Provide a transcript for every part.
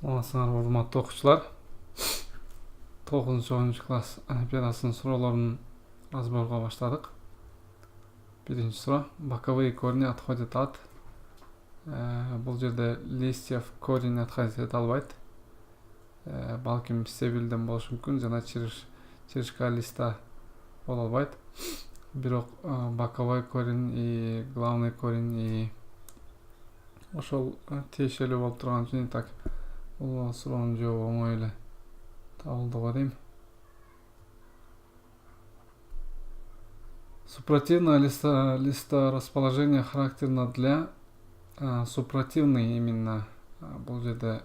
Саламатсыздар, урматтуу окуучулар. 9-10 класс олимпиадасынын суроолорун разборго баштадык. Биринчи суроо. Боковые корни отходят от. Бул жерде листьев корень отходит эте албайт. Балким стебелден болушу мүмкүн жана чырышка листа боло албайт. Бирок боковой корень и главный корень и ошол тиешелүү болуп турган үчүн так бул суроонун жообу оңой эле табылды го дейм. Супротивное листорасположение характерно для супротивный именно бул жерде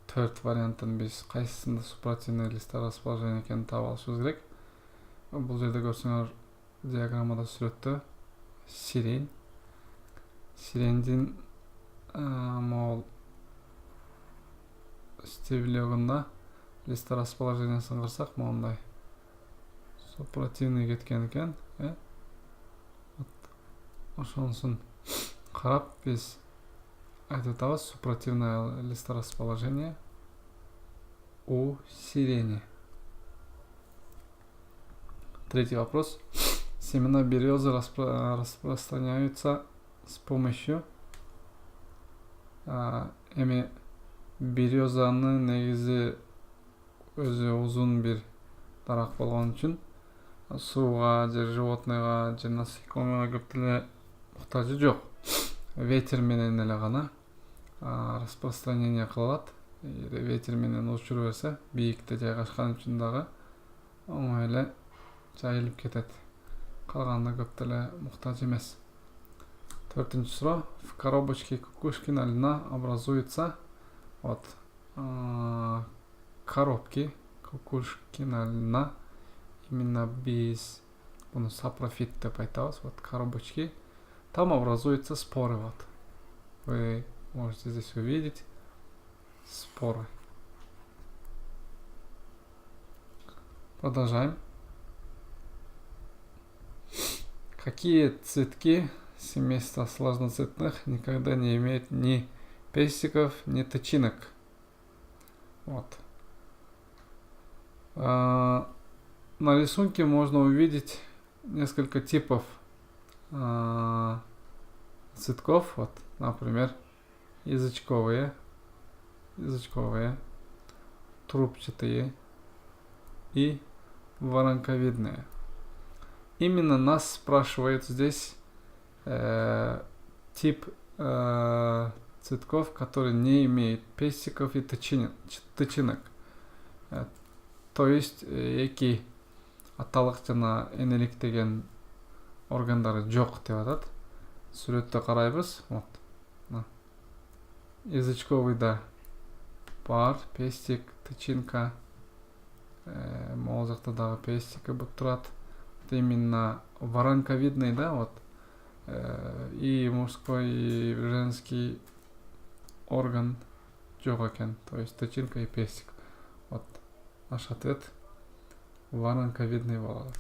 4 варианттын биз кайсысында супротивный листорасположение экенин таап алышыбыз керек. Бул жерде көрсөңөр диаграммада сүрөттө сирендин могул стебелегунда листорасположениясын кырсак моундай супротивный кеткен экен. Ошонусун карап биз айтып атабыз супротивное листорасположение у сирени. Третий вопрос. Семена березы распространяются с помощью березанын негизи өзү узун бир дарак болгон үчүн сууга же животныйга же насекомыйга көп деле муктажы жок. Ветер менен эле гана распространение кылат. Ветер менен учуруп берсе бийикте жайгашкан үчүн дагы оңой эле жайылып кетет. Калганда көп деле муктаж эмес. Четвертый суроо. В коробочке Кукушкина льна образуется от коробки Кукушкина льна. Именно без сапрофит деп айтабыз. Вот коробочки. Там образуются споры. Вот. Вы можете здесь увидеть споры. Продолжаем. Какие цветки семейства сложноцветных никогда не имеют ни пестиков, ни тычинок? Вот. На рисунке можно увидеть несколько типов цветков. Вот, например, язычковые, трубчатые и воронковидные. Именно нас спрашивает здесь тип цветков, которые не имеют пестиков и тычинок. То есть эки аталык жана энелик деген органдары жок деп атат. Сүрөттө карайбыз. Вот. Язычковыйда бар пестик, тычинка. Могул жакта дагы пестика болуп турат. Именно воронковидный, да, вот, и мужской, и женский орган жок экен, то есть тычинка и пестик. Вот наш ответ воронковидный болот.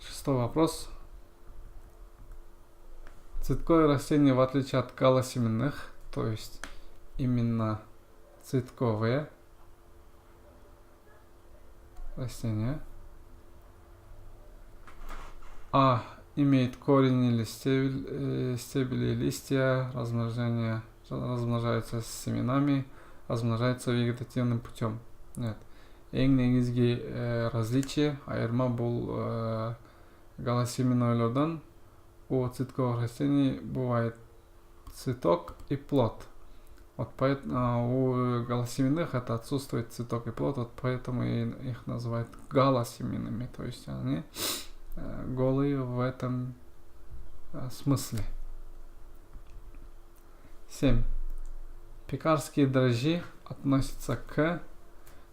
Шестой вопрос. Цветковые растения, в отличие от галосеменных, то есть именно цветковые растения, имеет корень или стебель и листья, размножаются с семенами, размножаются вегетативным путем. Нет. Эң негизги различие айырма бул галосеменойлордон у цветковых растений бывает цветок и плод. Вот поэтому у галосеменных это отсутствует цветок и плод, вот поэтому их называют галосеменными, то есть они голые в этом смысле. 7. Пекарские дрожжи относятся к...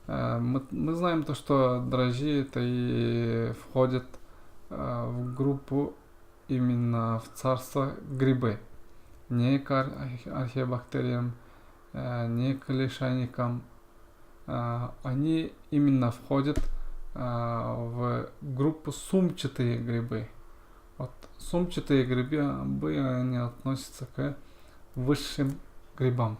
Мы знаем то, что дрожжи это и входят в группу именно в царство грибы. Не к археобактериям, не к лишайникам. Они именно входят в группу сумчатые грибы. Вот сумчатые грибы они относятся к высшим грибам.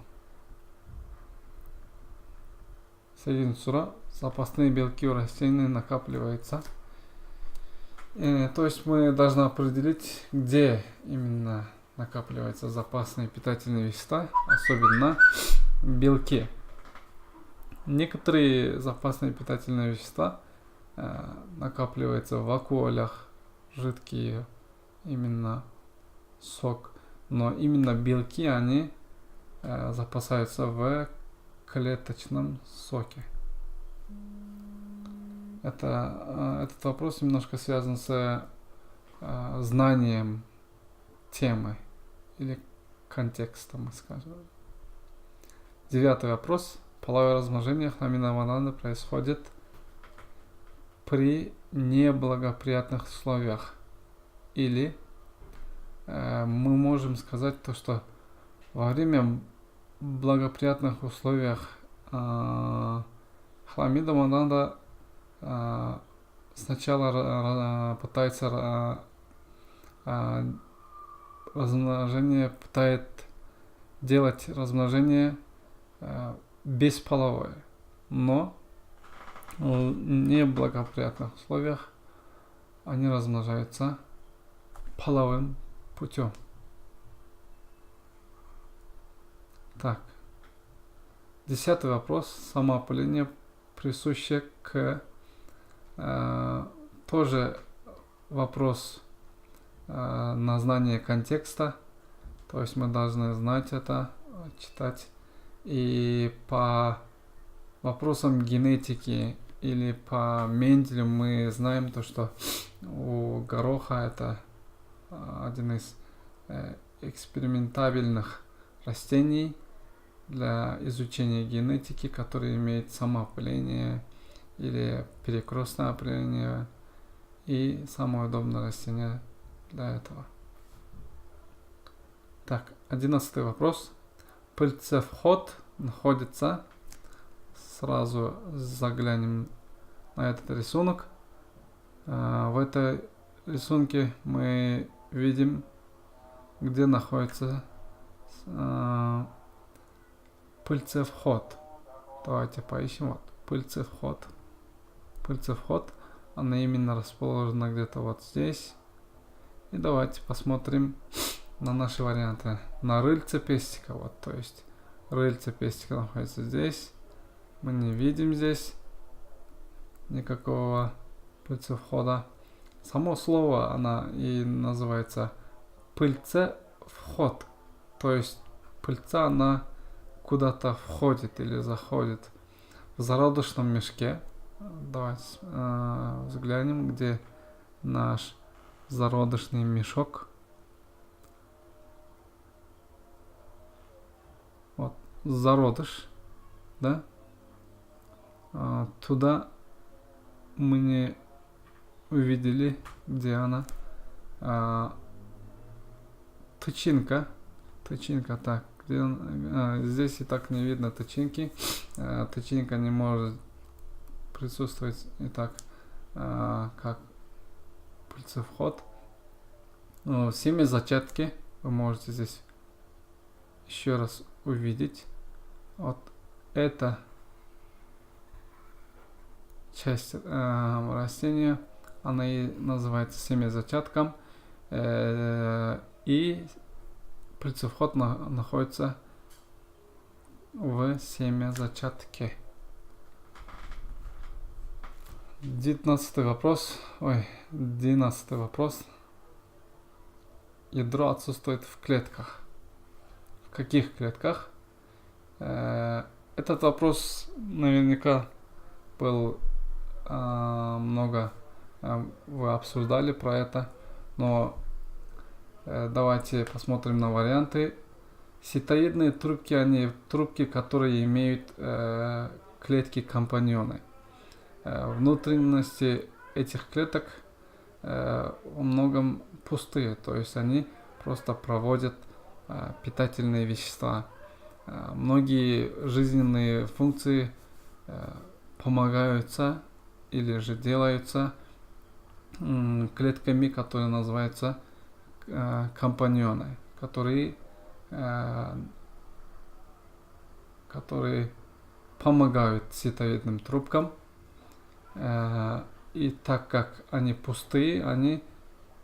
8 сура. Запасные белки у растений накапливаются. То есть мы должны определить, где именно накапливаются запасные питательные вещества, особенно белки. Некоторые запасные питательные вещества накапливаются в вакуолях, жидкие, именно сок. Но именно белки, они запасаются в клеточном соке. Этот вопрос немножко связан с знанием темы или контекстом, скажем. 9 вопрос. Половое размножение хламида банана происходит при неблагоприятных условиях. Или мы можем сказать то, что во время благоприятных условиях хламида банана сначала пытается делать размножение бесполовое, но в неблагоприятных условиях они размножаются половым путем. Так, 10 вопрос. Самоопыление присуще к тоже вопрос на знание контекста. То есть мы должны знать это, читать. И по вопросам генетики или по Менделю мы знаем то, что у гороха это один из экспериментабельных растений для изучения генетики, который имеет самоопыление или перекрестное опыление, и самое удобное растение для этого. Так, 11 вопрос. Пыльцевход находится, сразу заглянем на этот рисунок. В этой рисунке мы видим, где находится пыльцевход. Давайте поищем. Вот, пыльцевход. Пыльцевход, она именно расположена где-то вот здесь. И давайте посмотрим на наши варианты. На рыльце пестика. Вот, то есть рыльце пестика находится здесь. Мы не видим здесь никакого пыльцевхода. Само слово, она и называется пыльцевход. То есть пыльца, она куда-то входит или заходит в зародышном мешке. Давайте взглянем, где наш зародышный мешок. Вот, зародыш, да? Туда мы не увидели, где она. Тычинка, так, где здесь и так не видно тычинки. Тычинка не может присутствовать и так, как пыльцевход. Семязачатки вы можете здесь еще раз увидеть. Вот эта часть растения, она и называется семязачатком. И пыльцевход находится в семязачатке. 12 вопрос. 12 вопрос. Ядро отсутствует в клетках. В каких клетках? Этот вопрос наверняка был много вы обсуждали про это, но давайте посмотрим на варианты. Ситоидные трубки, они трубки, которые имеют клетки-компаньоны. Внутренности этих клеток во многом пустые, то есть они просто проводят питательные вещества. Многие жизненные функции помогаются или же делаются клетками, которые называются компаньоны, которые помогают ситовидным трубкам. И так как они пустые, они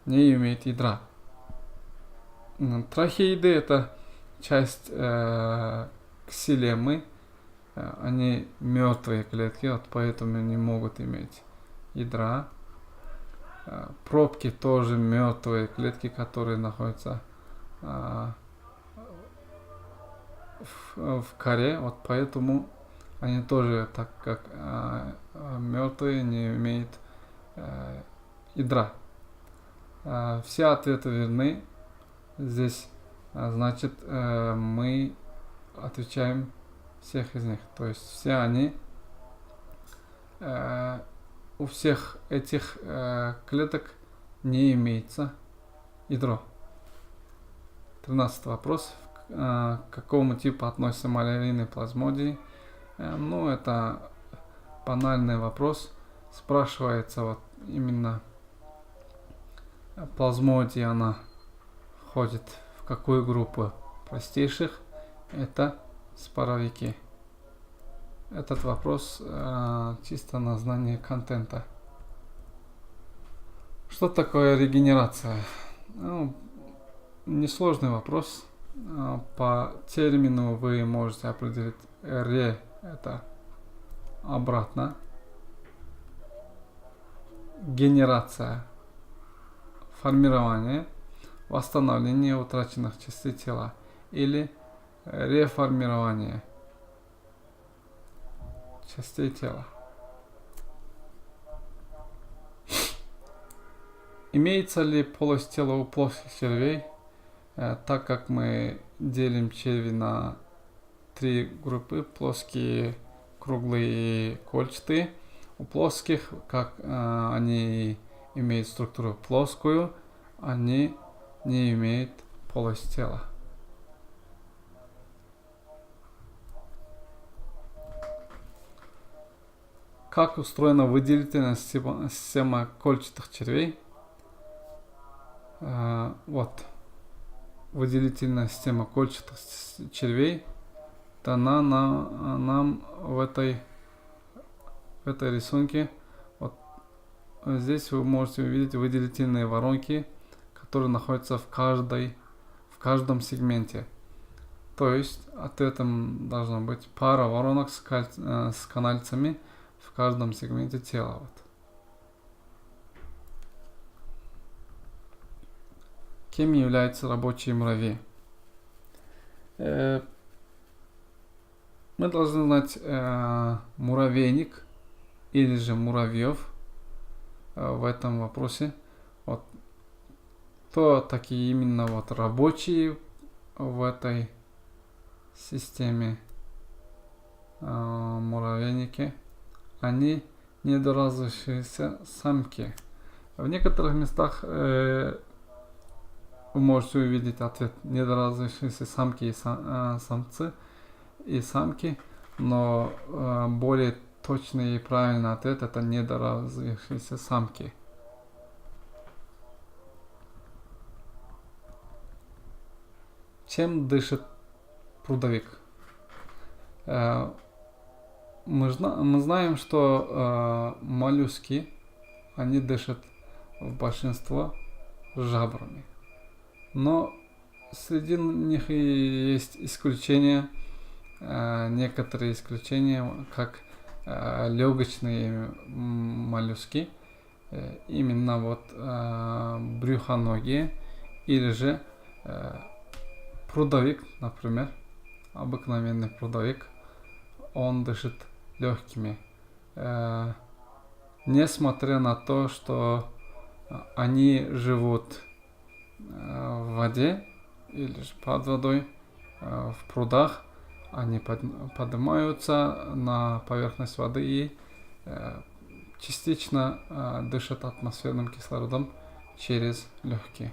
не имеют ядра. Трахеиды — это часть ксилемы. Они мертвые клетки, вот поэтому не могут иметь ядра. Пробки тоже мертвые клетки, которые находятся в коре, вот поэтому они тоже, так как мертвые, не имеют ядра. Все ответы верны. Здесь, значит, мы отвечаем всех из них. То есть все они, у всех этих клеток не имеется ядро. 13 вопрос. К какому типу относятся малярийные плазмодии? Ну, это банальный вопрос. Спрашивается вот именно плазмодия, она входит в какую группу простейших? Это споровики. Этот вопрос чисто на знание контента. Что такое регенерация? Ну, несложный вопрос. По термину вы можете определить ре — это обратно, генерация — формирование, восстановление утраченных частей тела, или реформирование частей тела. Имеется ли полость тела у плоских червей? Так как мы делим черви на 3 группы: плоские, круглые и кольчатые. У плоских, как они имеют структуру плоскую, они не имеют полость тела. Как устроена выделительная система кольчатых червей? Вот. Выделительная система кольчатых червей дана нам в этой рисунке. Вот здесь вы можете увидеть выделительные воронки, которые находятся в каждом сегменте. То есть ответом должна быть пара воронок с канальцами в каждом сегменте тела. Вот. Кем являются рабочие муравьи? Мы должны знать муравейник или же муравьев в этом вопросе. Вот. Кто такие именно вот рабочие в этой системе муравейники? Они недоразвившиеся самки. В некоторых местах вы можете увидеть ответ: недоразвившиеся самки и самцы и самки, но более точный и правильный ответ — это недоразвившиеся самки. Чем дышит прудовик? Мы знаем, что моллюски, они дышат в большинство жабрами. Но среди них и есть исключения, некоторые исключения, как легочные моллюски, именно вот брюхоногие, или же прудовик, например, обыкновенный прудовик, он дышит легкими, несмотря на то, что они живут в воде или же под водой, в прудах. Они поднимаются на поверхность воды и частично дышат атмосферным кислородом через легкие.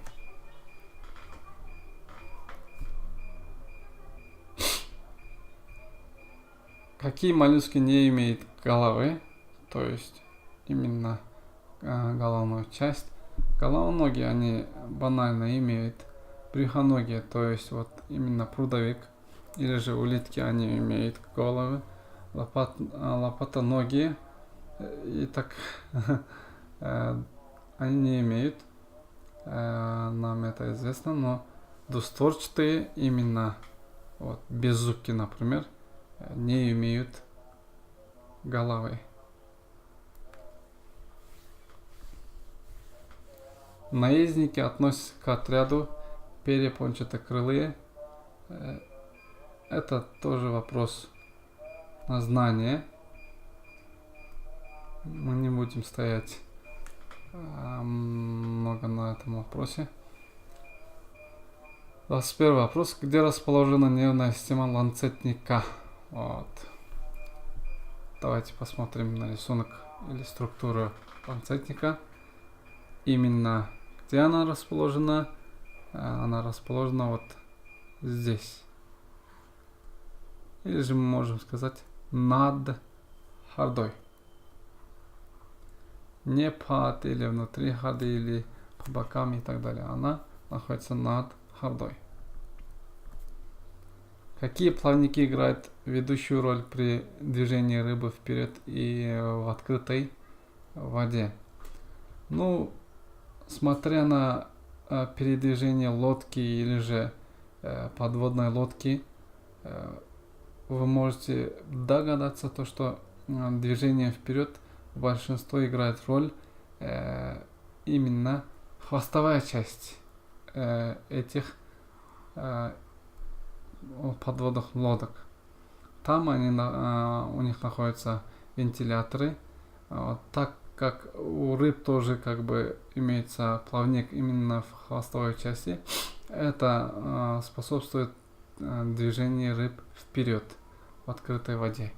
Какие моллюски не имеют головы, то есть именно головную часть? Головоногие, они банально имеют брюхоногие, то есть вот именно прудовик или же улитки, они имеют головы, лопата, ноги. И так они не имеют, нам это известно, но двустворчатые именно, вот, беззубки, например, не имеют головы. Наездники относятся к отряду перепончатокрылые. Это тоже вопрос на знание. Мы не будем стоять много на этом вопросе. 21 вопрос. Где расположена нервная система ланцетника? Вот. Давайте посмотрим на рисунок или структуру ланцетника. Именно где она расположена? Она расположена вот здесь. Или же мы можем сказать над хордой. Не под или внутри хорды, или по бокам и так далее. Она находится над хордой. Какие плавники играют ведущую роль при движении рыбы вперед и в открытой воде? Ну, смотря на передвижение лодки или же подводной лодки, вы можете догадаться, то, что движение вперед большинство играет роль именно хвостовая часть этих подводных лодок. Там у них находятся вентиляторы. Так как у рыб тоже как бы имеется плавник именно в хвостовой части, это способствует движению рыб вперед в открытой воде.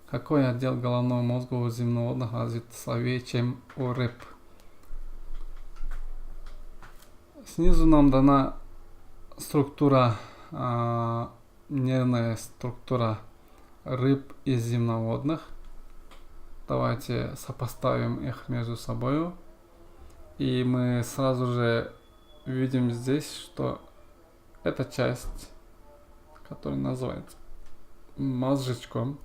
Какой отдел головного мозга у земноводных развит слабее, чем у рыб? Снизу нам дана структура, нервная структура рыб и земноводных. Давайте сопоставим их между собой. И мы сразу же видим здесь, что эта часть, которая называется мозжечком,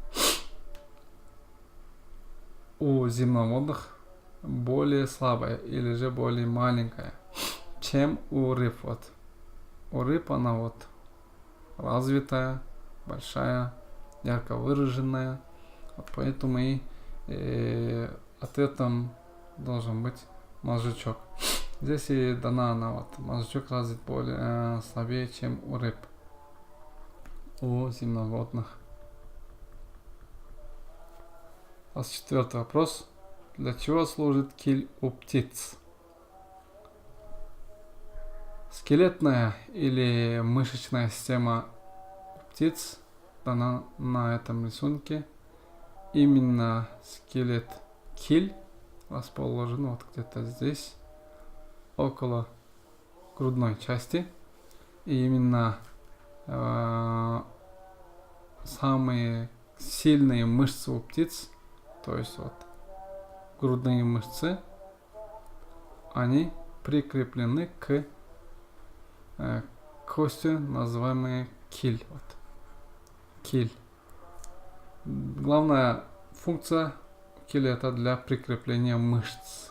у земноводных более слабая или же более маленькая, чем у рыб. Вот. У рыб она вот развитая, большая, ярко выраженная. Вот поэтому и ответом должен быть мозжечок. Здесь и дана она вот мозжечок развит более слабее, чем у рыб, у земноводных. 24 вопрос. Для чего служит киль у птиц? Скелетная или мышечная система птиц дана на этом рисунке. Именно скелет киль расположен вот где-то здесь, около грудной части. И именно самые сильные мышцы у птиц, то есть вот грудные мышцы, они прикреплены к кости, называемой киль. Вот. Киль. Главная функция киля это для прикрепления мышц.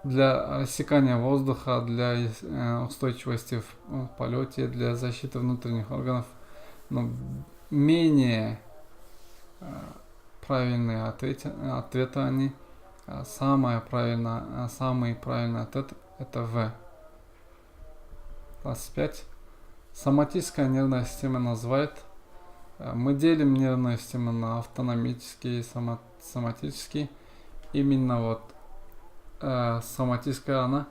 Для рассекания воздуха, для устойчивости в полете, для защиты внутренних органов. Но менее правильные ответы они. Самый правильный ответ это В. 25. Соматическая нервная система называет. Мы делим нервную систему на автономические и соматические. Именно вот соматическая она,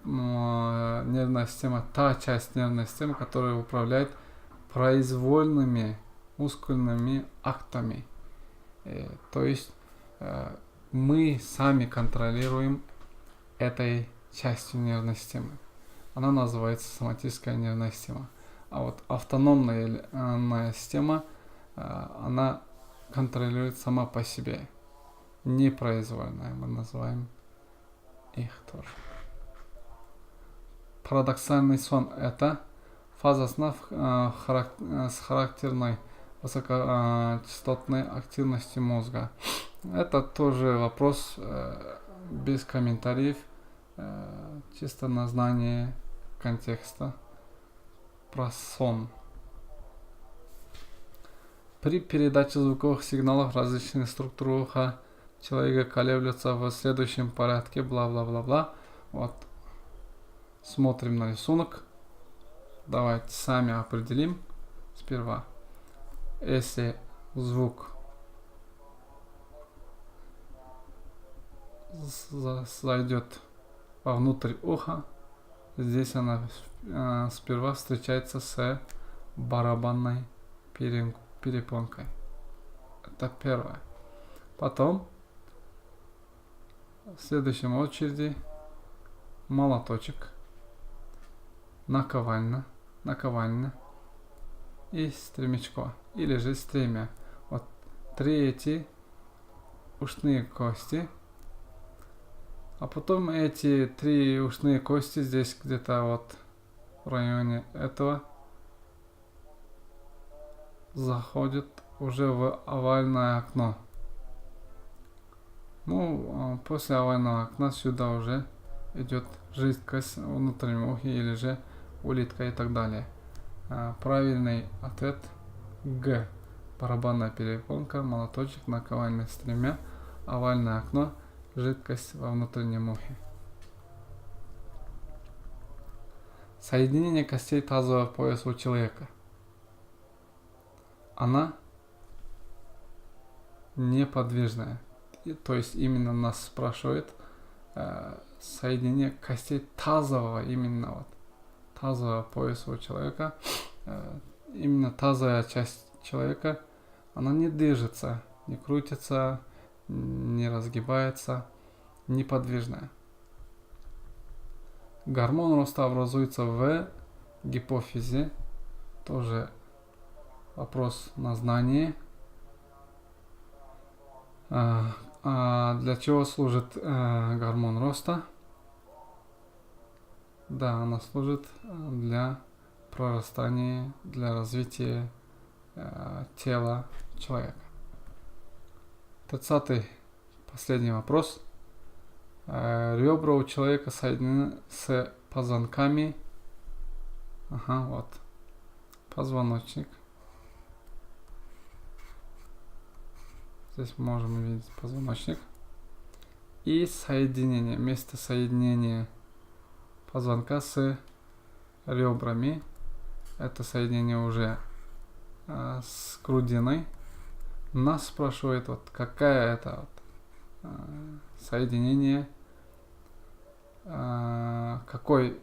нервная система, та часть нервной системы, которая управляет произвольными мускульными актами. То есть мы сами контролируем этой частью нервной системы. Она называется соматическая нервная система. А вот автономная нервная система, она контролирует сама по себе. Непроизвольная, мы называем их тоже. парадоксальный сон – это фаза сна с характерной высокочастотной активностью мозга. Это тоже вопрос без комментариев, чисто на знание контекста про сон. При передаче звуковых сигналов различные структуры уха человека колеблются в следующем порядке, бла-бла-бла-бла. Вот. Смотрим на рисунок. Давайте сами определим сперва. Если звук зайдет вовнутрь уха, здесь она сперва встречается с барабанной перепонкой. Это первое. Потом в следующем очереди молоточек, наковальня и стремячко, или же стремя. Вот 3 эти ушные кости, а потом эти 3 ушные кости здесь где-то вот в районе этого заходят уже в овальное окно. Ну, после овального окна сюда уже идет жидкость в внутреннем ухе или же улитка и так далее. Правильный ответ Г. Барабанная перепонка, молоточек, наковальня, стремя, овальное окно, жидкость во внутреннем ухе. Соединение костей тазового пояса у человека. Она неподвижная. То есть именно нас спрашивает соединение костей тазового, именно вот тазового пояса у человека. Именно тазовая часть человека, она не движется, не крутится, не разгибается, неподвижная. Гормон роста образуется в гипофизе. Тоже вопрос на знание. Для чего служит гормон роста? Да, она служит для прорастания, для развития тела человека. 30-й, последний вопрос. Ребра у человека соединены с позвонками. Вот. Позвоночник. Здесь можем видеть позвоночник. И соединение, место соединения позвонка с ребрами. Это соединение уже с грудиной. Нас спрашивает, вот какая это соединение, какой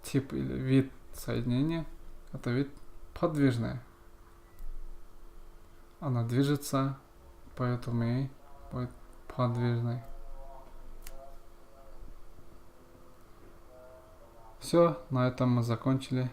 тип или вид соединения. Это вид подвижное. Она движется, поэтому и будет подвижной. Все, на этом мы закончили.